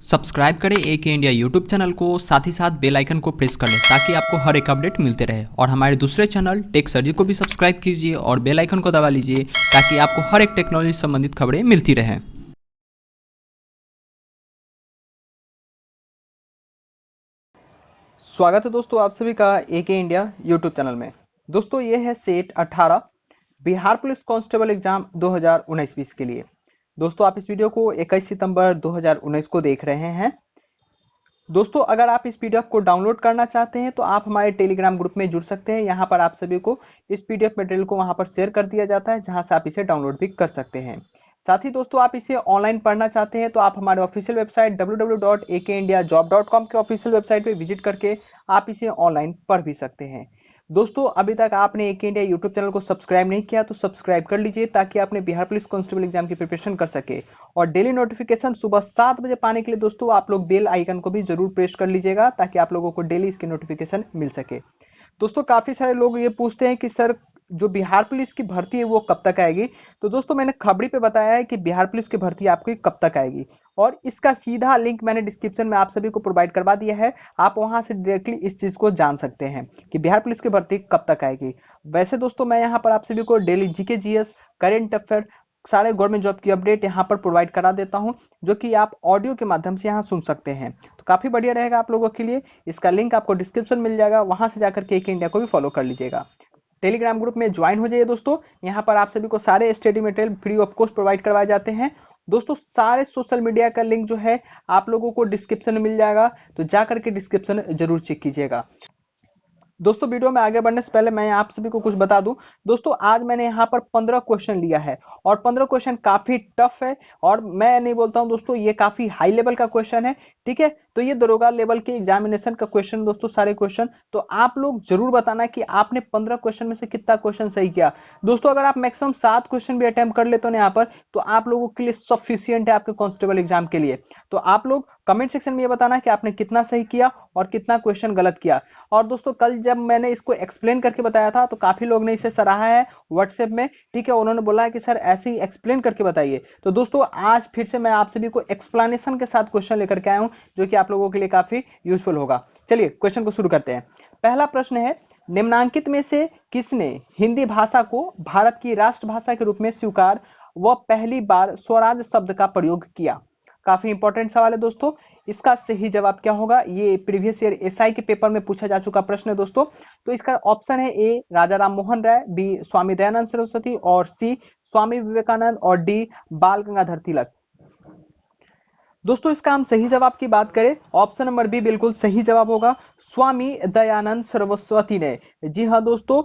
Subscribe करें AK India YouTube channel को, साथ ही साथ बेल आइकन को प्रेस कर लें ताकि आपको हर एक अपडेट मिलते रहे। और हमारे दूसरे चैनल टेक सर्जी को भी सब्सक्राइब कीजिए और बेल आइकन को दबा लीजिए ताकि आपको हर एक टेक्नोलॉजी संबंधित खबरें मिलती रहें। स्वागत है दोस्तों आप सभी का AK इंडिया यूट्यूब चैनल में। दोस्तों ये है set 18 Bihar police constable exam 2019-20 के लिए। दोस्तों आप इस वीडियो को 21 सितंबर 2019 को देख रहे हैं। दोस्तों अगर आप इस पीडीएफ को डाउनलोड करना चाहते हैं तो आप हमारे टेलीग्राम ग्रुप में जुड़ सकते हैं। यहाँ पर आप सभी को इस पीडीएफ मटेरियल को वहां पर शेयर कर दिया जाता है, जहां से आप इसे डाउनलोड भी कर सकते हैं। साथ ही दोस्तों आप इसे ऑनलाइन पढ़ना चाहते हैं तो आप हमारे ऑफिशियल वेबसाइट www.akindiajob.com के ऑफिशियल वेबसाइट पे विजिट करके आप इसे ऑनलाइन पढ़ भी सकते हैं। दोस्तों अभी तक आपने AK इंडिया यूट्यूब चैनल को सब्सक्राइब नहीं किया तो सब्सक्राइब कर लीजिए ताकि आपने बिहार पुलिस कांस्टेबल एग्जाम की प्रिपरेशन कर सके। और डेली नोटिफिकेशन सुबह 7 बजे पाने के लिए दोस्तों आप लोग बेल आइकन को भी जरूर प्रेस कर लीजिएगा ताकि आप लोगों को डेली इसकी नोटिफिकेशन मिल सके। दोस्तों काफी सारे लोग ये पूछते हैं कि सर जो बिहार पुलिस की भर्ती है वो कब तक आएगी। तो दोस्तों मैंने खबरी पे बताया है कि बिहार पुलिस की भर्ती आपकी कब तक आएगी और इसका सीधा लिंक मैंने डिस्क्रिप्शन में आप सभी को प्रोवाइड करवा दिया है। आप वहां से डायरेक्टली इस चीज को जान सकते हैं कि बिहार पुलिस की भर्ती कब तक आएगी। वैसे दोस्तों मैं यहाँ पर आप सभी को daily GK GS current affair सारे गवर्नमेंट जॉब की अपडेट यहाँ पर प्रोवाइड करा देता हूँ, जो कि आप ऑडियो के माध्यम से यहाँ सुन सकते हैं। तो काफी बढ़िया रहेगा आप लोगों के लिए। इसका लिंक आपको डिस्क्रिप्शन मिल जाएगा, वहां से जाकर के AK इंडिया को भी फॉलो कर लीजिएगा। टेलीग्राम ग्रुप में ज्वाइन हो जाइए दोस्तों। यहाँ पर आप सभी को सारे study material free of cost provide करवाए जाते हैं। दोस्तों सारे सोशल मीडिया का लिंक जो है आप लोगों को डिस्क्रिप्शन में मिल जाएगा, तो जाकर के डिस्क्रिप्शन जरूर चेक कीजिएगा। दोस्तों वीडियो में आगे बढ़ने से पहले मैं आप सभी को कुछ बता दूं। दोस्तों आज मैंने यहाँ पर 15 क्वेश्चन लिया है और 15 क्वेश्चन काफी टफ है और मैं नहीं बोलता हूं दोस्तों ये काफी हाई लेवल का क्वेश्चन है। ठीक है, तो ये दरोगा लेवल के एग्जामिनेशन का क्वेश्चन दोस्तों सारे क्वेश्चन। तो आप लोग जरूर बताना कि आपने 15 क्वेश्चन में से कितना क्वेश्चन सही किया। दोस्तों अगर आप मैक्सिमम 7 क्वेश्चन भी अटेम्प्ट कर लेते हो यहाँ पर तो आप लोगों के लिए सफिशियंट है आपके कांस्टेबल एग्जाम के लिए। तो आप लोग कमेंट सेक्शन में ये बताना कि आपने कितना सही किया और कितना क्वेश्चन गलत किया। और दोस्तों कल जब मैंने इसको एक्सप्लेन करके बताया था तो काफी लोग ने इसे सराहा है व्हाट्सएप में। ठीक है, उन्होंने बोला है कि सर ऐसे ही एक्सप्लेन करके बताइए। तो दोस्तों आज फिर से मैं आप सभी को एक्सप्लेनेशन के साथ क्वेश्चन लेकर के आया हूं, जो कि आप लोगों के लिए काफी यूजफुल होगा। चलिए क्वेश्चन को शुरू करते हैं। पहला प्रश्न है, निम्नांकित में से किसने हिंदी भाषा को भारत की राष्ट्रभाषा के रूप में स्वीकार व पहली बार स्वराज शब्द का प्रयोग किया। काफी इंपॉर्टेंट सवाल है दोस्तों। इसका सही जवाब क्या होगा, ये प्रीवियस ईयर एसआई के पेपर में पूछा जा चुका प्रश्न है दोस्तों। तो इसका ऑप्शन है ए राजा राम मोहन राय, बी स्वामी दयानंद सरस्वती और सी स्वामी विवेकानंद और डी बाल गंगाधर तिलक। दोस्तों इसका हम सही जवाब की बात करें, ऑप्शन नंबर बी बिल्कुल सही जवाब होगा, स्वामी दयानंद सरस्वती ने। जी हाँ दोस्तों,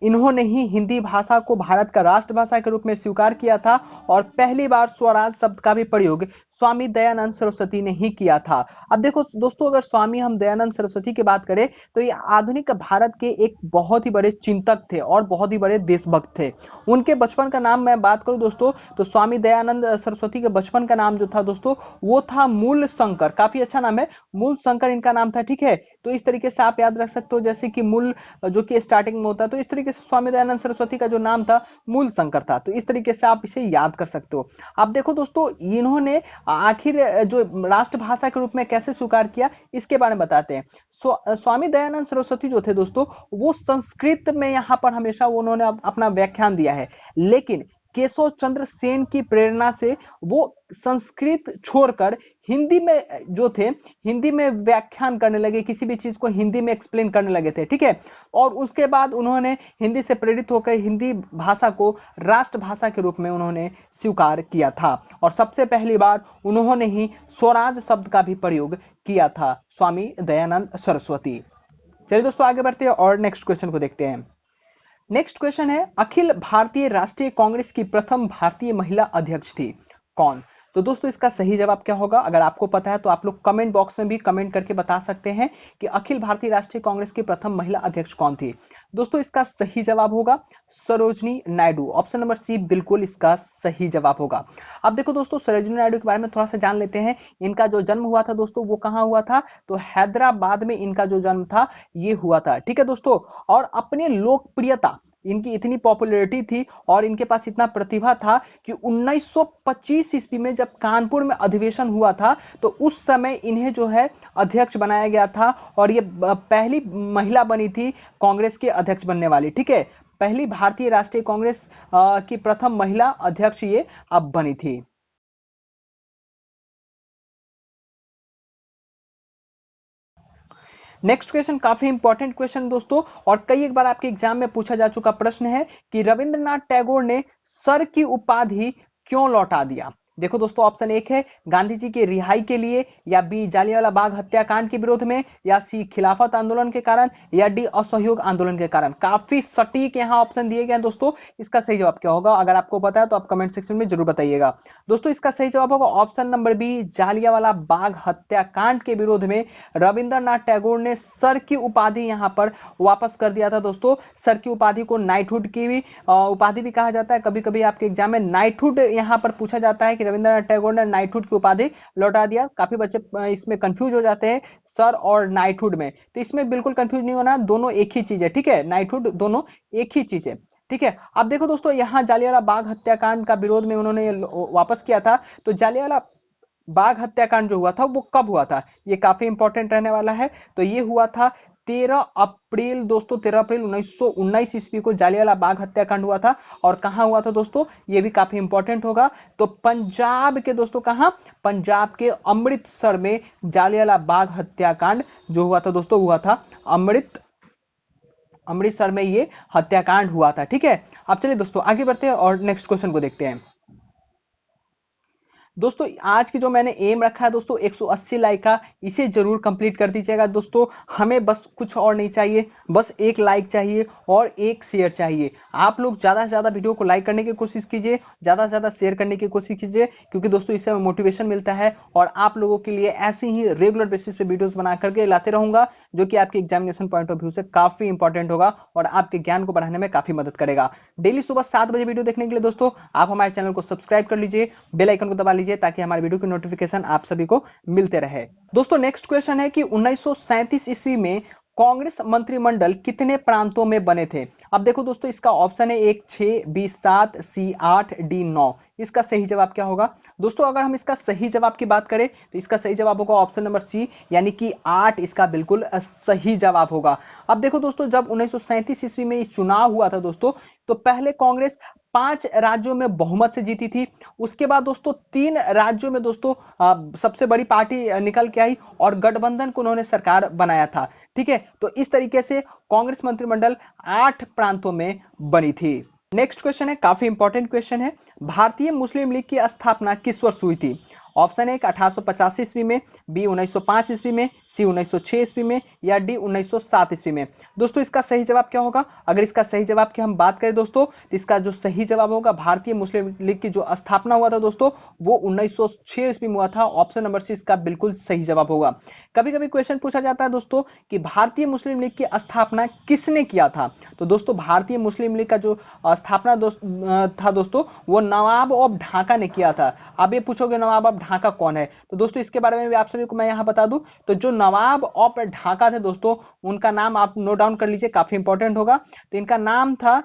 इन्होंने ही हिंदी भाषा को भारत का राष्ट्रभाषा के रूप में स्वीकार किया था और पहली बार स्वराज शब्द का भी प्रयोग स्वामी दयानंद सरस्वती ने ही किया था। अब देखो दोस्तों, अगर स्वामी हम दयानंद सरस्वती की बात करें तो ये आधुनिक भारत के एक बहुत ही बड़े चिंतक थे और बहुत ही बड़े देशभक्त थे। उनके बचपन का नाम मैं बात करूं दोस्तों तो स्वामी दयानंद सरस्वती के बचपन का नाम जो था दोस्तों वो था मूल शंकर। काफी अच्छा नाम है, मूल शंकर इनका नाम था। ठीक है, तो इस तरीके से आप याद रख सकते हो, जैसे कि मूल जो कि स्टार्टिंग में होता है, तो इस तरीके से स्वामी दयानंद सरस्वती का जो नाम था मूल शंकर था। तो इस तरीके से आप इसे याद कर सकते हो। अब देखो दोस्तों, इन्होंने आखिर जो राष्ट्रभाषा के रूप में कैसे स्वीकार किया इसके बारे में बताते हैं। स्वामी दयानंद सरस्वती जो थे दोस्तों वो संस्कृत में यहाँ पर हमेशा उन्होंने अपना व्याख्यान दिया है, लेकिन केशव चंद्र सेन की प्रेरणा से वो संस्कृत छोड़कर हिंदी में जो थे हिंदी में व्याख्यान करने लगे, किसी भी चीज को हिंदी में एक्सप्लेन करने लगे थे। ठीक है, और उसके बाद उन्होंने हिंदी से प्रेरित होकर हिंदी भाषा को राष्ट्रभाषा के रूप में उन्होंने स्वीकार किया था और सबसे पहली बार उन्होंने ही स्वराज शब्द का भी प्रयोग किया था, स्वामी दयानंद सरस्वती। चलिए दोस्तों आगे बढ़ते हैं और नेक्स्ट क्वेश्चन को देखते हैं। नेक्स्ट क्वेश्चन है, अखिल भारतीय राष्ट्रीय कांग्रेस की प्रथम भारतीय महिला अध्यक्ष थी कौन। तो दोस्तों इसका सही जवाब क्या होगा, अगर आपको पता है तो आप लोग कमेंट बॉक्स में भी कमेंट करके बता सकते हैं कि अखिल भारतीय राष्ट्रीय कांग्रेस की प्रथम महिला अध्यक्ष कौन थी। दोस्तों इसका सही जवाब होगा Sarojini Naidu. Option number C बिल्कुल इसका सही जवाब होगा। अब देखो दोस्तों, सरोजनी नायडू के बारे में थोड़ा सा जान लेते हैं। इनका जो जन्म हुआ था दोस्तों वो कहां हुआ था, तो हैदराबाद में इनका जो जन्म था ये हुआ था। ठीक है दोस्तों, और अपनी लोकप्रियता इनकी इतनी पॉपुलैरिटी थी और इनके पास इतना प्रतिभा था कि 1925 ईस्वी में जब कानपुर में अधिवेशन हुआ था तो उस समय इन्हें जो है अध्यक्ष बनाया गया था और ये पहली महिला बनी थी कांग्रेस के अध्यक्ष बनने वाली। ठीक है, पहली भारतीय राष्ट्रीय कांग्रेस की प्रथम महिला अध्यक्ष ये अब बनी थी। नेक्स्ट क्वेश्चन काफी इंपॉर्टेंट क्वेश्चन दोस्तों, और कई एक बार आपके एग्जाम में पूछा जा चुका प्रश्न है कि रविंद्रनाथ टैगोर ने सर की उपाधि क्यों लौटा दिया। देखो दोस्तों, ऑप्शन एक है गांधी जी की रिहाई के लिए, या बी जालियांवाला बाग हत्याकांड के विरोध में, या सी खिलाफत आंदोलन के कारण, या डी असहयोग आंदोलन के कारण। काफी सटीक यहाँ ऑप्शन दिए गए हैं दोस्तों। इसका सही जवाब क्या होगा, अगर आपको पता है तो आप कमेंट सेक्शन में जरूर बताइएगा। दोस्तों इसका सही जवाब होगा option number B, Jallianwala Bagh हत्याकांड के विरोध में रविंद्रनाथ टैगोर ने सर की उपाधि यहां पर वापस कर दिया था। दोस्तों सर की उपाधि को नाइटहुड की भी उपाधि भी कहा जाता है। कभी कभी आपके एग्जाम में नाइटहुड यहां पर पूछा जाता है कि रविंद्रनाथ टैगोर ने नाइटहुड की उपाधि लौटा दिया। काफी बच्चे इसमें कंफ्यूज हो जाते हैं सर और नाइटहुड में, तो इसमें बिल्कुल कंफ्यूज नहीं होना, दोनों एक ही चीज है। ठीक है, नाइटहुड दोनों एक ही चीज है। ठीक है, अब देखो दोस्तों यहां जालियांवाला बाग हत्याकांड का विरोध में उन्होंने वापस किया था। तो जालियांवाला बाग हत्याकांड जो हुआ था वो कब हुआ था, ये काफी इंपॉर्टेंट रहने वाला है। तो ये हुआ था 13 अप्रैल दोस्तों, 13 अप्रैल 1919 ईस्वी को जालियांवाला बाग हत्याकांड हुआ था। और कहां हुआ था दोस्तों, ये भी काफी इंपॉर्टेंट होगा। तो पंजाब के दोस्तों, कहां, पंजाब के अमृतसर में जालियांवाला बाग हत्याकांड जो हुआ था दोस्तों, हुआ था अमृतसर में ये हत्याकांड हुआ था। ठीक है, अब चलिए दोस्तों आगे बढ़ते हैं और नेक्स्ट क्वेश्चन को देखते हैं। दोस्तों आज की जो मैंने एम रखा है दोस्तों 180 लाइक का, इसे जरूर कंप्लीट कर दीजिएगा दोस्तों। हमें बस कुछ और नहीं चाहिए, बस एक लाइक चाहिए और एक शेयर चाहिए। आप लोग ज्यादा से ज्यादा वीडियो को लाइक करने की कोशिश कीजिए, ज्यादा से ज्यादा शेयर करने की कोशिश कीजिए, क्योंकि दोस्तों इससे हमें मोटिवेशन मिलता है और आप लोगों के लिए ऐसे ही रेगुलर बेसिस पे वीडियोस बना करके लाते रहूंगा, जो कि आपके एग्जामिनेशन पॉइंट ऑफ व्यू से काफी इंपॉर्टेंट होगा और आपके ज्ञान को बढ़ाने में काफी मदद करेगा। डेली सुबह 7 बजे वीडियो देखने के लिए दोस्तों आप हमारे चैनल को सब्सक्राइब कर लीजिए, बेल आइकन को दबा लीजिए, ताकि हमारे वीडियो की नोटिफिकेशन आप सभी को मिलते रहे। दोस्तों नेक्स्ट क्वेश्चन है कि 1937 ईस्वी में कांग्रेस मंत्रिमंडल कितने प्रांतों में बने थे। अब देखो दोस्तों इसका ऑप्शन है 1 6, बी 7, सी 8, डी 9। इसका सही जवाब क्या होगा दोस्तों, अगर हम इसका सही जवाब की बात करें तो इसका सही जवाब होगा ऑप्शन नंबर सी, यानी कि 8 इसका बिल्कुल सही जवाब होगा। अब देखो दोस्तों जब 1937 ईस्वी में चुनाव हुआ था दोस्तों, तो पहले कांग्रेस 5 राज्यों में बहुमत से जीती थी। उसके बाद दोस्तों 3 राज्यों में दोस्तों सबसे बड़ी पार्टी निकल के आई और गठबंधन को उन्होंने सरकार बनाया था। ठीक है, तो इस तरीके से कांग्रेस मंत्रिमंडल 8 प्रांतों में बनी थी। नेक्स्ट क्वेश्चन है, काफी इंपॉर्टेंट क्वेश्चन है, भारतीय मुस्लिम लीग की स्थापना किस वर्ष हुई थी। ऑप्शन है 1885 ईस्वी में, बी 1905 ईस्वी में, सी 1906 ईस्वी में, या डी 1907 ईस्वी में। दोस्तों इसका सही जवाब क्या होगा, अगर इसका सही जवाब की हम बात करें दोस्तों, तो इसका जो सही जवाब होगा भारतीय मुस्लिम लीग की जो स्थापना हुआ था दोस्तों वो 1906 ईस्वी में हुआ था। ऑप्शन नंबर सी इसका बिल्कुल सही जवाब होगा। कभी कभी क्वेश्चन पूछा जाता है दोस्तों कि भारतीय मुस्लिम लीग की स्थापना किसने किया था। तो दोस्तों भारतीय मुस्लिम लीग का जो स्थापना था दोस्तों वो नवाब ऑफ ढाका ने किया था। अब ये पूछोगे नवाब ऑफ ढाका कौन है, तो दोस्तों इसके बारे में भी आप सभी को मैं यहां बता दूं, तो जो नवाब ऑफ ढाका थे दोस्तों उनका नाम आप नोट डाउन कर लीजिए, काफी इंपॉर्टेंट होगा। तो इनका नाम था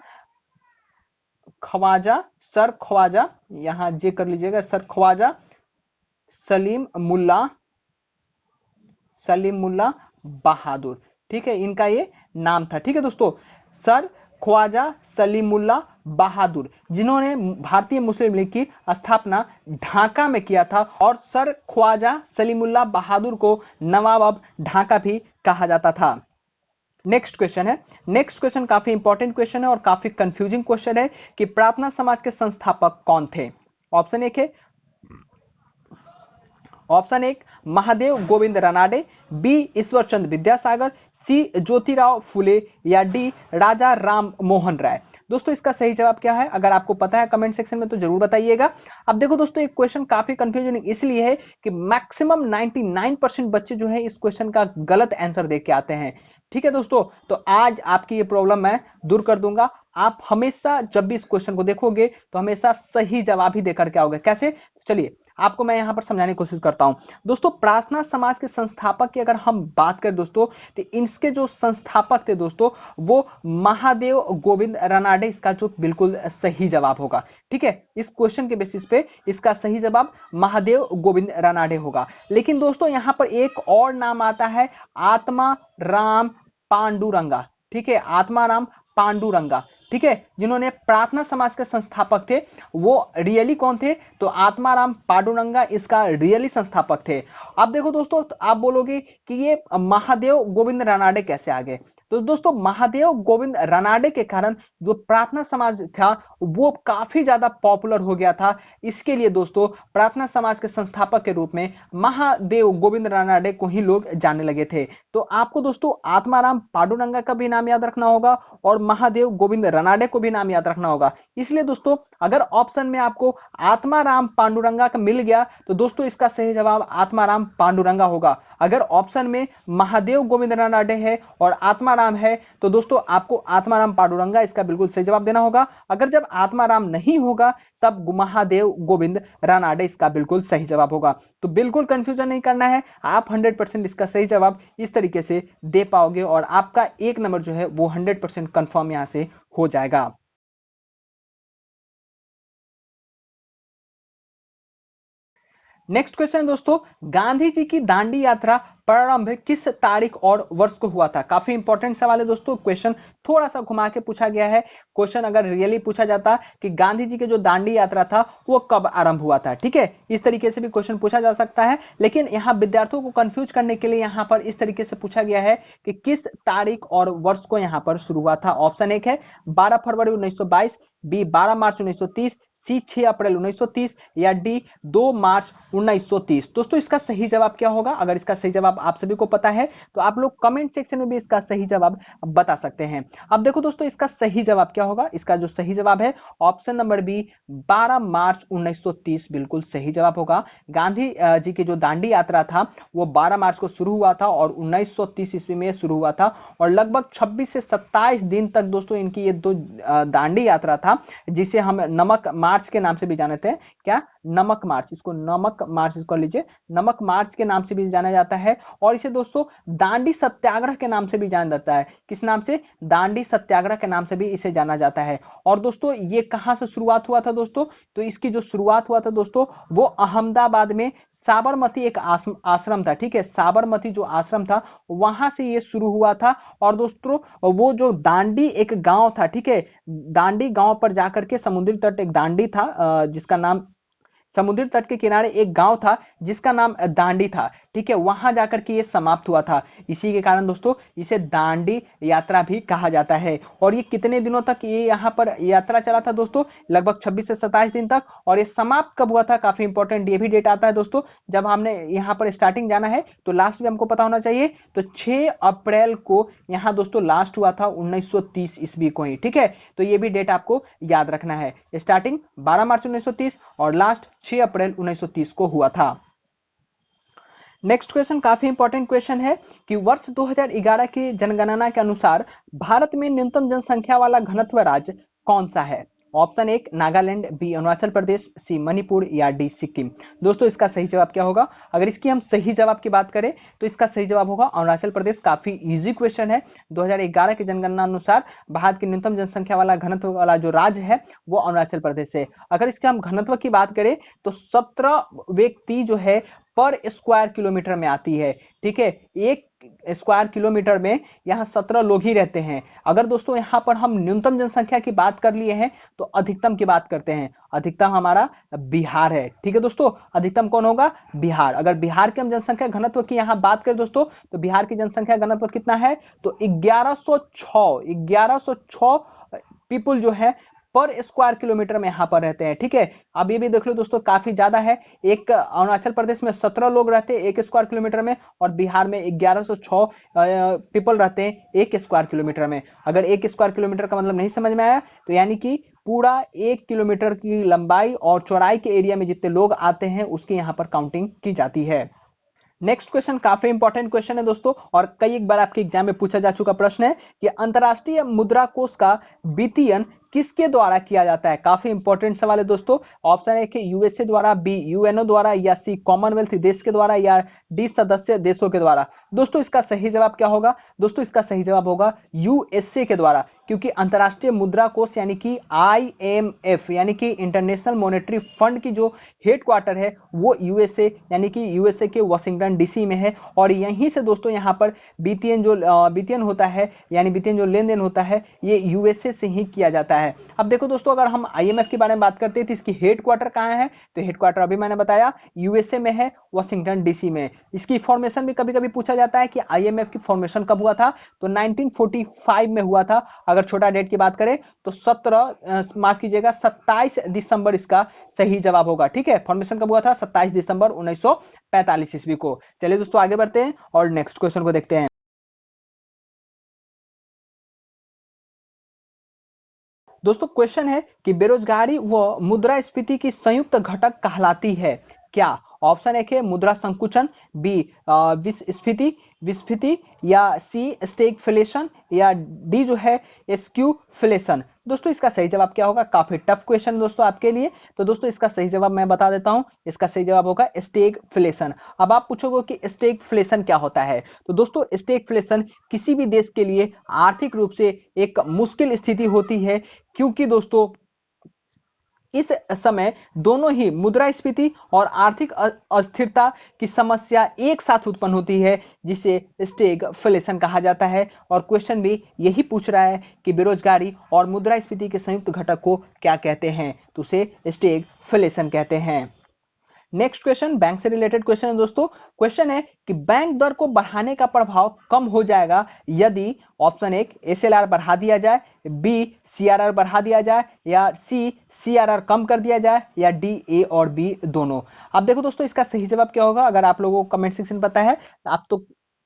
ख्वाजा, सर ख्वाजा, यहां जे कर लीजिएगा, सर ख्वाजा सलीम मुल्ला बहादुर। ठीक है, इनका ये नाम था। ठीक है दोस्तों, सर ख्वाजा सलीमुल्लाह बहादुर, जिन्होंने भारतीय मुस्लिम लीग की स्थापना ढाका में किया था, और सर ख्वाजा सलीमुल्लाह बहादुर को नवाब ऑफ ढाका भी कहा जाता था। नेक्स्ट क्वेश्चन है, नेक्स्ट क्वेश्चन काफी इंपॉर्टेंट क्वेश्चन है और काफी कंफ्यूजिंग क्वेश्चन है कि प्रार्थना समाज के संस्थापक कौन थे। ऑप्शन एक है, ऑप्शन एक महादेव गोविंद रानाडे, बी ईश्वर चंद्र विद्यासागर, सी ज्योतिराव फुले, या डी राजा राम मोहन राय। दोस्तों इसका सही जवाब क्या है, अगर आपको पता है कमेंट सेक्शन में तो जरूर बताइएगा। अब देखो दोस्तों एक क्वेश्चन काफी कंफ्यूजन इसलिए है कि मैक्सिमम 99% बच्चे जो है इस क्वेश्चन का गलत आंसर दे के आते हैं। ठीक है दोस्तों, तो आज आपकी ये प्रॉब्लम मैं दूर कर दूंगा। आप हमेशा जब भी इस क्वेश्चन को देखोगे तो हमेशा सही जवाब ही देकर के आओगे। कैसे? तो चलिए आपको मैं यहां पर समझाने की कोशिश करता हूं। दोस्तों प्रार्थना समाज के संस्थापक की अगर हम बात करें दोस्तों, तो इनके जो संस्थापक थे दोस्तों वो महादेव गोविंद रानाडे इसका जो बिल्कुल सही जवाब होगा। ठीक है, इस क्वेश्चन के बेसिस पे इसका सही जवाब महादेव गोविंद रानाडे होगा। लेकिन दोस्तों यहां पर एक और नाम आता है, आत्मा राम पांडुरंगा। ठीक है, आत्मा राम पांडुरंगा। ठीक है, जिन्होंने प्रार्थना समाज के संस्थापक थे, वो रियली कौन थे? तो आत्माराम पांडुरंगा इसका रियली संस्थापक थे। अब देखो दोस्तों, तो आप बोलोगे कि ये महादेव गोविंद रानाडे कैसे आ गए? तो दोस्तों महादेव गोविंद रानाडे के कारण जो प्रार्थना समाज था वो काफी ज्यादा पॉपुलर हो गया था। इसके लिए दोस्तों प्रार्थना समाज के संस्थापक के रूप में महादेव गोविंद रानाडे को ही लोग जानने लगे थे। तो आपको दोस्तों आत्माराम पांडुरंगा का भी नाम याद रखना होगा और महादेव गोविंद रानाडे को भी नाम याद रखना होगा। इसलिए दोस्तों अगर ऑप्शन में आपको आत्माराम पांडुरंगा का मिल गया तो दोस्तों इसका सही जवाब आत्माराम पांडुरंगा होगा। अगर ऑप्शन में महादेव गोविंद रानाडे है और आत्माराम है तो दोस्तों आपको आत्माराम पांडुरंगा इसका बिल्कुल सही जवाब देना होगा। अगर जब आत्माराम नहीं होगा तब महादेव गोविंद रानाडे इसका बिल्कुल सही जवाब होगा। तो बिल्कुल कंफ्यूजन नहीं करना है, आप 100% इसका सही जवाब इस तरीके से दे पाओगे और आपका 1 नंबर जो है वो 100% कंफर्म यहां से हो जाएगा। नेक्स्ट क्वेश्चन दोस्तों, गांधी जी की दांडी यात्रा प्रारंभ किस तारीख और वर्ष को हुआ था? काफी इंपॉर्टेंट सवाल है दोस्तों, क्वेश्चन थोड़ा सा घुमा के पूछा गया है। क्वेश्चन अगर रियली पूछा जाता कि गांधी जी की जो दांडी यात्रा था वो कब आरंभ हुआ था, ठीक है, इस तरीके से भी क्वेश्चन पूछा जा सकता है। लेकिन यहाँ विद्यार्थियों को कंफ्यूज करने के लिए यहाँ पर इस तरीके से पूछा गया है कि किस तारीख और वर्ष को यहाँ पर शुरू हुआ था। ऑप्शन एक है 12 फरवरी 1922, बी 12 मार्च 1930, सी 6 अप्रैल 1930 या डी 2 मार्च 1930। दोस्तों इसका सही जवाब क्या होगा? अगर इसका सही जवाब आप सभी को पता है तो आप लोग कमेंट सेक्शन में भी इसका सही जवाब बता सकते हैं। अब देखो दोस्तों इसका सही जवाब क्या होगा? इसका जो सही जवाब है ऑप्शन नंबर बी 12 मार्च 1930 बिल्कुल सही जवाब होगा। गांधी जी की जो दांडी यात्रा था वो 12 मार्च को शुरू हुआ था और 1930 ईस्वी में शुरू हुआ था और लगभग 26 से 27 दिन तक दोस्तों इनकी ये दो दांडी यात्रा था, जिसे हम नमक मार्च के नाम से भी जानते हैं। क्या? नमक मार्च, इसको नमक मार्च इसको लीजिए, नमक मार्च के नाम से भी जाना जाता है और इसे दोस्तों दांडी सत्याग्रह के नाम से भी जाना जाता है। किस नाम से? दांडी सत्याग्रह के नाम से भी इसे जाना जाता है। और दोस्तों ये कहां से शुरुआत हुआ था दोस्तों? तो इसकी जो शुरुआत हुआ था दोस्तों वो अहमदाबाद में साबरमती एक आश्रम था। ठीक है, साबरमती जो आश्रम था वहां से ये शुरू हुआ था। और दोस्तों वो जो दांडी एक गांव था, ठीक है, दांडी गांव पर जाकर के समुद्री तट एक दांडी था जिसका नाम, समुद्री तट के किनारे एक गांव था जिसका नाम दांडी था। ठीक है, वहां जाकर के ये समाप्त हुआ था। इसी के कारण दोस्तों इसे दांडी यात्रा भी कहा जाता है। और ये कितने दिनों तक ये यहाँ पर यात्रा चला था दोस्तों? लगभग 26 से 27 दिन तक। और ये समाप्त कब हुआ था? काफी इंपॉर्टेंट ये भी डेट आता है दोस्तों, जब हमने यहाँ पर स्टार्टिंग जाना है तो लास्ट भी हमको पता होना चाहिए। तो 6 अप्रैल को यहाँ दोस्तों लास्ट हुआ था 1930 ईस्वी को ही। ठीक है, तो ये भी डेट आपको याद रखना है। स्टार्टिंग 12 मार्च 1930 और लास्ट 6 अप्रैल 1930 को हुआ था। नेक्स्ट क्वेश्चन काफी इंपॉर्टेंट क्वेश्चन है कि वर्ष 2011 की जनगणना के अनुसार भारत में न्यूनतम जनसंख्या वाला घनत्व राज्य कौन सा है? ऑप्शन एक नागालैंड, बी अरुणाचल प्रदेश, सी मणिपुर या डी सिक्किम। दोस्तों इसका सही जवाब क्या होगा? अगर इसकी हम सही जवाब की बात करें तो इसका सही जवाब होगा अरुणाचल प्रदेश। काफी इजी क्वेश्चन है। 2011 की जनगणना अनुसार भारत की न्यूनतम जनसंख्या वाला घनत्व वाला जो राज्य है वो अरुणाचल प्रदेश है। अगर इसके हम घनत्व की बात करें तो 17 व्यक्ति जो है पर स्क्वायर किलोमीटर में आती है। ठीक है, एक स्क्वायर किलोमीटर में यहाँ 17 लोग ही रहते हैं। अगर दोस्तों यहाँ पर हम न्यूनतम जनसंख्या की बात कर लिए हैं तो अधिकतम की बात करते हैं। अधिकतम हमारा बिहार है। ठीक है दोस्तों, अधिकतम कौन होगा? बिहार। अगर बिहार के हम जनसंख्या घनत्व की यहाँ बात करें दोस्तों तो बिहार की जनसंख्या घनत्व कितना है? तो 1106 पीपुल जो है पर स्क्वायर किलोमीटर में यहां पर रहते हैं। ठीक है, अब ये भी देख लो दोस्तों काफी ज्यादा है। एक अरुणाचल प्रदेश में 17 लोग रहते हैं 1 स्क्वायर किलोमीटर में और बिहार में 1106 पीपल रहते हैं 1 स्क्वायर किलोमीटर में। अगर 1 स्क्वायर किलोमीटर का मतलब नहीं समझ में आया तो यानी कि पूरा 1 किलोमीटर की लंबाई और चौड़ाई के एरिया में जितने लोग आते हैं उसकी यहाँ पर काउंटिंग की जाती है। नेक्स्ट क्वेश्चन काफी इंपॉर्टेंट क्वेश्चन है दोस्तों, और कई एक बार आपके एग्जाम में पूछा जा चुका प्रश्न है कि अंतरराष्ट्रीय मुद्रा कोष का वित्तीयन किसके द्वारा किया जाता है। काफी इंपॉर्टेंट सवाल है दोस्तों। ऑप्शन है कि यूएसए द्वारा, बी यूएनओ द्वारा, या सी कॉमनवेल्थ देश के द्वारा, या डी सदस्य देशों के द्वारा। दोस्तों इसका सही जवाब क्या होगा? दोस्तों इसका सही जवाब होगा यूएसए के द्वारा, क्योंकि अंतरराष्ट्रीय मुद्रा कोष यानी कि आईएमएफ यानी कि इंटरनेशनल मॉनेटरी फंड की जो हेडक्वार्टर है वो यूएसए यानी कि यूएसए के वाशिंगटन डीसी में है, और यहीं से दोस्तों यहाँ पर वित्तीयन होता है, यानी वित्तीयन जो लेन देन होता है ये यूएसए से ही किया जाता है। अब देखो दोस्तों, अगर हम आईएमएफ के बारे में बात करते हैं तो इसकी हेडक्वार्टर कहाँ है? तो हेडक्वार्टर अभी मैंने बताया यूएसए में है, वाशिंगटन डीसी में। इसकी फॉर्मेशन भी कभी कभी पूछा जाता है कि आईएमएफ की फॉर्मेशन कब हुआ था, तो 1945 में हुआ था। अगर छोटा डेट की बात करें तो 27 दिसंबर इसका सही जवाब होगा। ठीक है, फॉर्मेशन कब हुआ था? 27 दिसंबर 1945 ईस्वी को। चलिए दोस्तों आगे बढ़ते हैं और नेक्स्ट क्वेश्चन को देखते हैं। दोस्तों क्वेश्चन है कि बेरोजगारी व मुद्रास्फीति की संयुक्त घटक कहलाती है क्या? ऑप्शन एक है मुद्रा संकुचन, बी विस्फीति, या सी स्टैगफ्लेशन, या डी जो है स्क्यूफ्लेशन। दोस्तों इसका सही जवाब क्या होगा? काफी टफ क्वेश्चन दोस्तों आपके लिए, तो दोस्तों इसका सही जवाब मैं बता देता हूं। इसका सही जवाब होगा स्टैगफ्लेशन। अब आप पूछोगे कि स्टैगफ्लेशन क्या होता है, तो दोस्तों स्टैगफ्लेशन किसी भी देश के लिए आर्थिक रूप से एक मुश्किल स्थिति होती है, क्योंकि दोस्तों इस समय दोनों ही मुद्रास्फीति और आर्थिक अस्थिरता की समस्या एक साथ उत्पन्न होती है, जिसे स्टैगफ्लेशन कहा जाता है। और क्वेश्चन भी यही पूछ रहा है कि बेरोजगारी और मुद्रास्फीति के संयुक्त घटक को क्या कहते हैं, तो उसे स्टैगफ्लेशन कहते हैं। नेक्स्ट क्वेश्चन बैंक से रिलेटेड क्वेश्चन है दोस्तों। क्वेश्चन है कि बैंक दर को बढ़ाने का प्रभाव कम हो जाएगा यदि ऑप्शन एक एसएलआर बढ़ा दिया जाए, बी सीआरआर बढ़ा दिया जाए, या सी सीआरआर कम कर दिया जाए, या डी ए और बी दोनों। अब देखो दोस्तों इसका सही जवाब क्या होगा? अगर आप लोगों को कमेंट सेक्शन पता है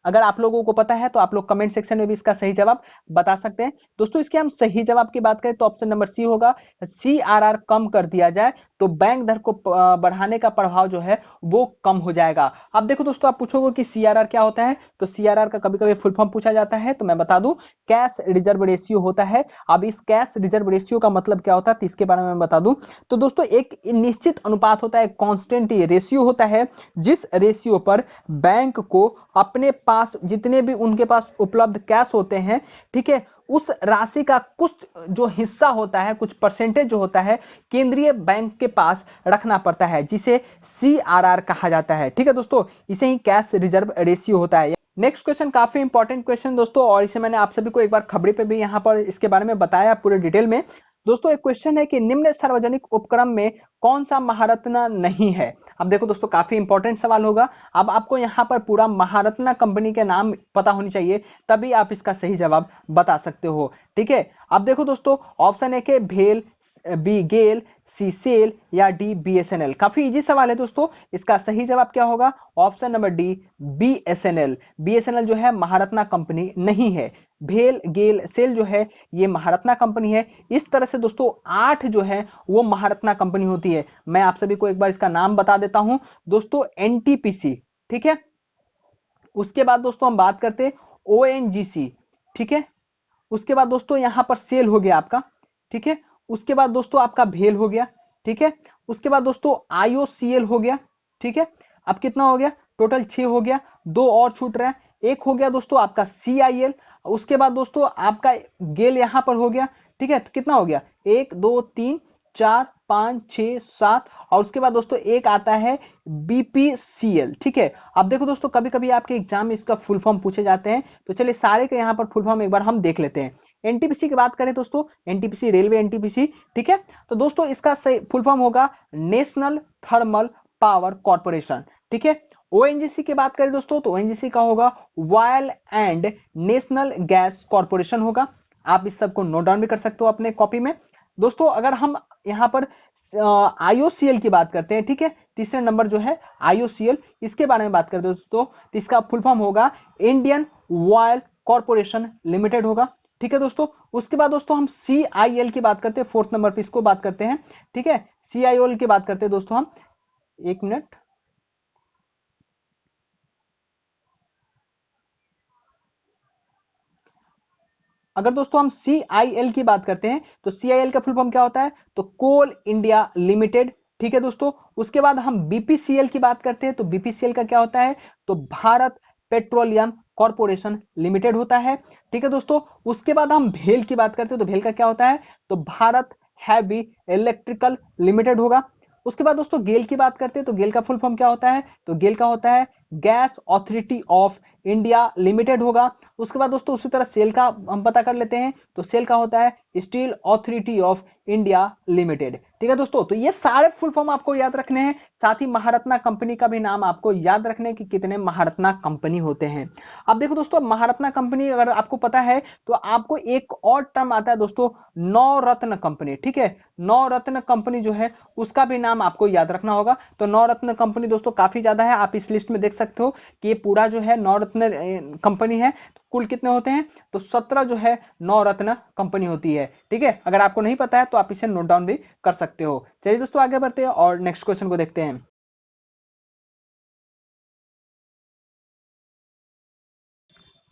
अगर आप लोगों को पता है तो आप लोग कमेंट सेक्शन में भी इसका सही जवाब बता सकते हैं। दोस्तों इसके हम सही जवाब की बात करें तो ऑप्शन नंबर सी होगा, सीआरआर कम कर दिया जाए तो बैंक दर को बढ़ाने का प्रभाव जो है वो कम हो जाएगा। अब देखो दोस्तों, आप पूछोगे कि सीआरआर क्या होता है, तो सीआरआर का कभी कभी फुल फॉर्म पूछा जाता है, तो मैं बता दूं कैश रिजर्व रेशियो होता है। अब इस कैश रिजर्व रेशियो का मतलब क्या होता है तो इसके बारे में बता दूं, तो दोस्तों एक निश्चित अनुपात होता है, कांस्टेंट रेशियो होता है, जिस रेशियो पर बैंक को अपने पास जितने भी उनके पास उपलब्ध कैश होते हैं, ठीक है, उस राशि का कुछ जो हिस्सा होता है, कुछ परसेंटेज जो होता है, केंद्रीय बैंक के पास रखना पड़ता है, जिसे सीआरआर कहा जाता है। ठीक है दोस्तों, इसे ही कैश रिजर्व रेशियो होता है। नेक्स्ट क्वेश्चन काफी इंपॉर्टेंट क्वेश्चन दोस्तों, और इसे मैंने आप सभी को एक बार खबरी पे भी यहां पर इसके बारे में बताया पूरे डिटेल में। दोस्तों एक क्वेश्चन है कि निम्न सार्वजनिक उपक्रम में कौन सा महारत्न नहीं है? अब देखो दोस्तों काफी इंपॉर्टेंट सवाल होगा। अब आपको यहाँ पर पूरा महारत्न कंपनी के नाम पता होनी चाहिए, तभी आप इसका सही जवाब बता सकते हो। ठीक है, अब देखो दोस्तों ऑप्शन एक है भेल, बी गेल, सी सेल, या डी बीएसएनएल। काफी इजी सवाल है दोस्तों, इसका सही जवाब क्या होगा? Option number D BSNL. BSNL जो है महारत्ना कंपनी नहीं है। भेल, गेल, सेल जो है ये महारत्ना कंपनी है। इस तरह से दोस्तों 8 जो है वो महारत्ना कंपनी होती है। मैं आप सभी को एक बार इसका नाम बता देता हूं दोस्तों, एनटीपीसी, ठीक है, उसके बाद दोस्तों हम बात करते हैं ओएनजीसी, ठीक है, उसके बाद दोस्तों यहां पर सेल हो गया आपका, ठीक है, उसके बाद दोस्तों आपका भेल हो गया, ठीक है, उसके बाद दोस्तों आईओसीएल हो गया, ठीक है। अब कितना हो गया? टोटल 6 हो गया, 2 और छूट रहा है। एक हो गया दोस्तों आपका सीआईएल, उसके बाद दोस्तों आपका गेल यहां पर हो गया, ठीक है, तो कितना हो गया? 1 2 3 4 5 6 7, और उसके बाद दोस्तों एक आता है बीपीसीएल, ठीक है। अब देखो दोस्तों कभी कभी आपके एग्जाम में इसका फुल फॉर्म पूछे जाते हैं, तो चलिए सारे के यहाँ पर फुल फॉर्म एक बार हम देख लेते हैं। एनटीपीसी की बात करें दोस्तों, एनटीपीसी रेलवे एनटीपीसी, ठीक है, तो दोस्तों इसका फुल फॉर्म होगा नेशनल थर्मल पावर कॉर्पोरेशन, ठीक है। ओएनजीसी की बात करें दोस्तों, तो ओएनजीसी का होगा oil and national gas corporation होगा। आप इस सबको नोट डाउन भी कर सकते हो अपने कॉपी में। दोस्तों अगर हम यहाँ पर आईओसीएल की बात करते हैं, ठीक है, तीसरे नंबर जो है आईओसीएल, इसके बारे में बात करते हैं दोस्तों, तो इसका फुल फॉर्म होगा इंडियन ऑयल कॉर्पोरेशन लिमिटेड होगा, ठीक है दोस्तों। उसके बाद दोस्तों हम सीआईएल की बात करते हैं, फोर्थ नंबर पे इसको बात करते हैं, ठीक है, सीआईएल की बात करते हैं दोस्तों हम, एक मिनट, अगर दोस्तों हम CIL की बात करते हैं तो CIL का फुल फॉर्म क्या होता है, तो कोल इंडिया लिमिटेड। ठीक है दोस्तों, उसके बाद हम BPCL की बात करते हैं तो BPCL का क्या होता है, तो भारत पेट्रोलियम कॉर्पोरेशन लिमिटेड होता है। ठीक है दोस्तों, उसके बाद हम भेल की बात करते हैं तो भेल का क्या होता है, तो भारत हैवी इलेक्ट्रिकल लिमिटेड होगा। उसके बाद दोस्तों गेल की बात करते हैं तो गेल का फुल फॉर्म क्या होता है, तो गेल का होता है gas authority of India limited होगा। उसके बाद दोस्तों उसी तरह सेल का हम पता कर लेते हैं तो सेल का होता है steel authority of India limited. ठीक है दोस्तों, तो ये सारे फुल फॉर्म आपको याद रखने हैं, साथ ही महारत्ना कंपनी का भी नाम आपको याद रखने कि कितने महारत्ना कंपनी होते हैं। अब देखो दोस्तों, महारत्ना कंपनी अगर आपको पता है तो आपको एक और टर्म आता है दोस्तों, नवरत्न कंपनी। ठीक है, नवरत्न कंपनी जो है उसका भी नाम आपको याद रखना होगा। तो नवरत्न कंपनी दोस्तों काफी ज्यादा है, आप इस लिस्ट में देख सकते हो कि ये पूरा जो है नवरत्न कंपनी है। तो कुल कितने होते हैं, तो 17 जो है नवरत्न कंपनी होती है। ठीक है, अगर आपको नहीं पता है तो आप इसे नोट डाउन भी कर सकते हो। चलिए दोस्तों आगे बढ़ते हैं और नेक्स्ट क्वेश्चन को देखते हैं।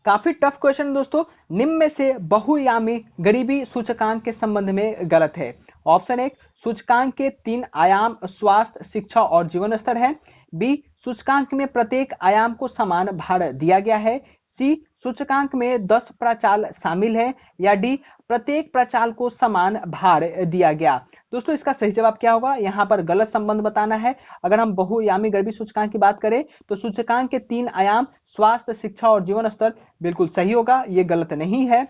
काफी टफ क्वेश्चन दोस्तों, निम्न में से बहुआयामी गरीबी सूचकांक के संबंध में गलत है। ऑप्शन एक, सूचकांक के 3 आयाम स्वास्थ्य, शिक्षा और जीवन स्तर है। बी, सूचकांक में प्रत्येक आयाम को समान भार दिया गया है। सी, सूचकांक में 10 प्रचाल शामिल है। या डी, प्रत्येक प्रचाल को समान भार दिया गया। दोस्तों इसका सही जवाब क्या होगा, यहां पर गलत संबंध बताना है। अगर हम बहुआयामी गरीबी सूचकांक की बात करें तो सूचकांक के 3 आयाम स्वास्थ्य, शिक्षा और जीवन स्तर बिल्कुल सही होगा, ये गलत नहीं है।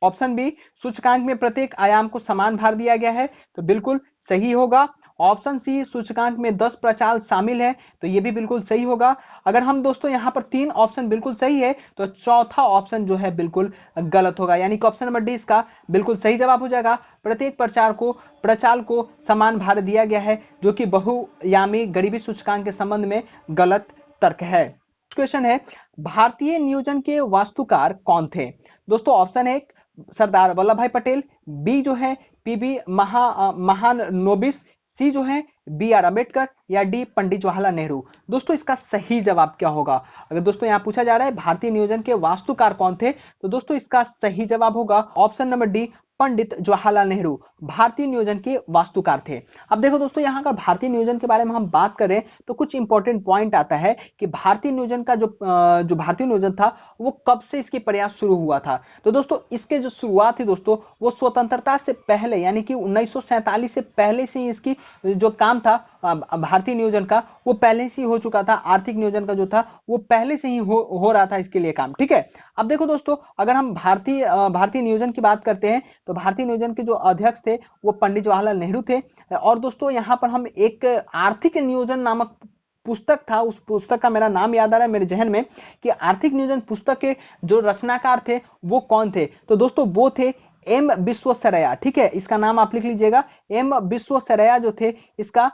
ऑप्शन बी, सूचकांक में प्रत्येक आयाम को समान भार दिया गया है, तो बिल्कुल सही होगा। ऑप्शन सी, सूचकांक में 10 प्रचाल शामिल है, तो यह भी बिल्कुल सही होगा। अगर हम दोस्तों यहां पर 3 ऑप्शन बिल्कुल सही है तो चौथा ऑप्शन जो है बिल्कुल गलत होगा, यानी कि ऑप्शन नंबर डी इसका बिल्कुल सही जवाब हो जाएगा। प्रत्येक प्रचाल को समान भार दिया गया है, जो कि बहुआयामी गरीबी सूचकांक के संबंध में गलत तर्क है। क्वेश्चन है, भारतीय नियोजन के वास्तुकार कौन थे। दोस्तों ऑप्शन एक, सरदार वल्लभ भाई पटेल। बी जो है पीबी महानोबिस। सी जो है BR अम्बेडकर। या डी पंडित जवाहरलाल नेहरू। दोस्तों इसका सही जवाब क्या होगा, अगर दोस्तों यहां पूछा जा रहा है भारतीय नियोजन के वास्तुकार कौन थे, तो दोस्तों इसका सही जवाब होगा option number D, Pandit Jawaharlal Nehru भारतीय नियोजन के वास्तुकार थे। अब देखो दोस्तों, यहां अगर भारतीय नियोजन के बारे में हम बात करें तो कुछ इंपॉर्टेंट पॉइंट आता है कि भारतीय नियोजन का जो भारतीय नियोजन था वो कब से इसकी प्रयास शुरू हुआ था। तो दोस्तों इसके जो शुरुआत थी दोस्तों वो स्वतंत्रता से पहले, यानी कि 1947 से पहले से ही इसकी जो काम था भारतीय नियोजन का वो पहले से ही हो चुका था। आर्थिक नियोजन का जो था वो पहले से ही हो रहा था इसके लिए काम। ठीक है, अब देखो दोस्तों, अगर हम भारतीय नियोजन की बात करते हैं तो भारतीय नियोजन के जो अध्यक्ष थे वो पंडित जवाहरलाल नेहरू थे। और दोस्तों यहां पर हम एक आर्थिक नियोजन नामक पुस्तक था, उस पुस्तक का मेरा नाम याद आ रहा है मेरे जहन में कि आर्थिक नियोजन पुस्तक के जो रचनाकार थे वो कौन थे, तो दोस्तों वो थे एम विश्वेश्वरैया। ठीक है, इसका नाम आप लिख लीजिएगा, एम विश्वेश्वरैया जो थे इसका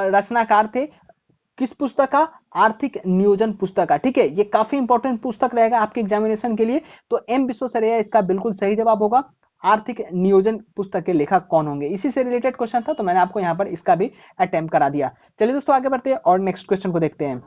रचनाकार थे। किस पुस्तक का, आर्थिक नियोजन पुस्तक का। ठीक है, ये काफी इंपॉर्टेंट पुस्तक रहेगा आपके एग्जामिनेशन के लिए। तो एम विश्वेश्वरैया इसका बिल्कुल सही जवाब होगा। आर्थिक नियोजन पुस्तक के लेखक कौन होंगे, इसी से रिलेटेड क्वेश्चन था तो मैंने आपको यहां पर इसका भी अटेम्प्ट करा दिया। चलिए दोस्तों आगे बढ़ते हैं और नेक्स्ट क्वेश्चन को देखते हैं।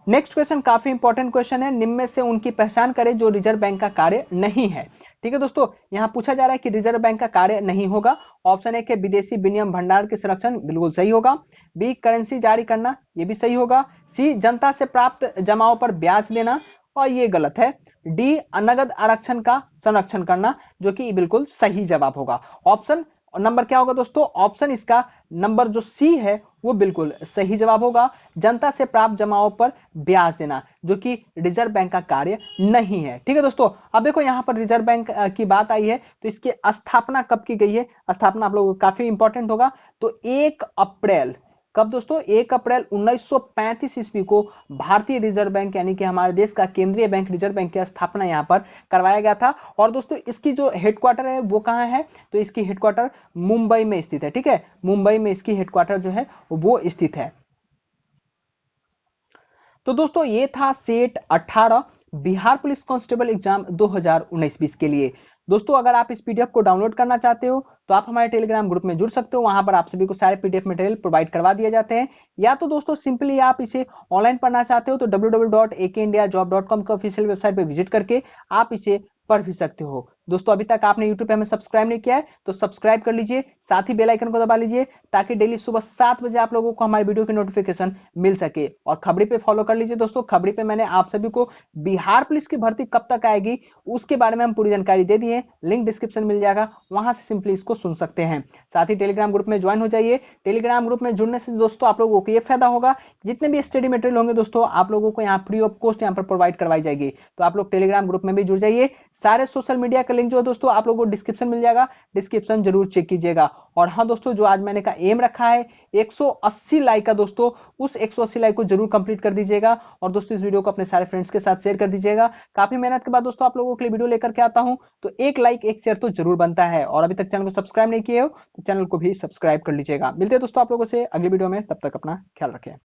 नेक्स्ट क्वेश्चन काफी इंपॉर्टेंट क्वेश्चन है, निम्न में से उनकी पहचान करें जो रिजर्व बैंक का कार्य नहीं है। ठीक है दोस्तों, यहां पूछा जा रहा है कि रिजर्व बैंक का कार्य नहीं होगा। ऑप्शन एक है विदेशी विनिमय भंडार के संरक्षण, बिल्कुल सही होगा। बी, करेंसी जारी करना, यह भी सही होगा। सी, जनता से प्राप्त जमाओं पर ब्याज देना, और ये गलत है। डी, नगद आरक्षण का संरक्षण करना, जो कि बिल्कुल सही जवाब होगा। ऑप्शन नंबर क्या होगा दोस्तों, ऑप्शन इसका नंबर जो सी है वो बिल्कुल सही जवाब होगा। जनता से प्राप्त जमाओं पर ब्याज देना, जो कि रिजर्व बैंक का कार्य नहीं है। ठीक है दोस्तों, अब देखो यहां पर रिजर्व बैंक की बात आई है तो इसकी स्थापना कब की गई है, स्थापना आप लोगों को काफी इंपॉर्टेंट होगा। तो 1 अप्रैल, कब दोस्तों, 1 अप्रैल 1935 ईस्वी को भारतीय रिजर्व बैंक यानी कि हमारे देश का केंद्रीय बैंक रिजर्व बैंक की स्थापना यहां पर करवाया गया था। और दोस्तों इसकी जो हेडक्वार्टर है वो कहां है, तो इसकी हेडक्वार्टर मुंबई में स्थित है। ठीक है, मुंबई में इसकी हेडक्वार्टर जो है वो स्थित है। तो दोस्तों ये था set 18 Bihar police constable exam 2019-20 के लिए। दोस्तों अगर आप इस पीडीएफ को डाउनलोड करना चाहते हो तो आप हमारे टेलीग्राम ग्रुप में जुड़ सकते हो, वहां पर आप सभी को सारे पीडीएफ मटेरियल प्रोवाइड करवा दिए जाते हैं। या तो दोस्तों सिंपली आप इसे ऑनलाइन पढ़ना चाहते हो तो www.akindiajob.com के ऑफिशियल वेबसाइट पर विजिट करके आप इसे पढ़ भी सकते हो। दोस्तों अभी तक आपने यूट्यूब पे हमें सब्सक्राइब नहीं किया है तो सब्सक्राइब कर लीजिए, साथ ही बेल आइकन को दबा लीजिए ताकि डेली सुबह 7 बजे आप लोगों को हमारे वीडियो की नोटिफिकेशन मिल सके। और खबरी पे फॉलो कर लीजिए दोस्तों, खबरी पे मैंने आप सभी को बिहार पुलिस की भर्ती कब तक आएगी उसके बारे में हम पूरी जानकारी दे दी है, लिंक डिस्क्रिप्शन मिल जाएगा, वहां से सिंपली इसको सुन सकते हैं। साथ ही टेलीग्राम ग्रुप में ज्वाइन हो जाइए। टेलीग्राम ग्रुप में जुड़ने से दोस्तों आप लोगों को ये फायदा होगा, जितने भी स्टडी मटेरियल होंगे दोस्तों आप लोगों को यहाँ फ्री ऑफ कॉस्ट यहाँ पर प्रोवाइड करवाई जाएगी। तो आप लोग टेलीग्राम ग्रुप में भी जुड़ जाइए। सारे सोशल मीडिया का लिंक जो है दोस्तों आप लोगों को डिस्क्रिप्शन मिल जाएगा, डिस्क्रिप्शन जरूर चेक कीजिएगा। और हाँ दोस्तों, जो आज मैंने का एम रखा है 180 लाइक का दोस्तों, उस 180 लाइक को जरूर कंप्लीट कर दीजिएगा। और दोस्तों इस वीडियो को अपने सारे फ्रेंड्स के साथ शेयर कर दीजिएगा। काफी मेहनत के बाद दोस्तों आप लोगों के लिए वीडियो लेकर के आता हूं, तो एक लाइक एक शेयर तो जरूर बनता है। और अभी तक चैनल को सब्सक्राइब नहीं किए हो तो चैनल को भी सब्सक्राइब कर लीजिएगा। मिलते हैं दोस्तों आप लोगों से अगली वीडियो में, तब तक अपना ख्याल रखें।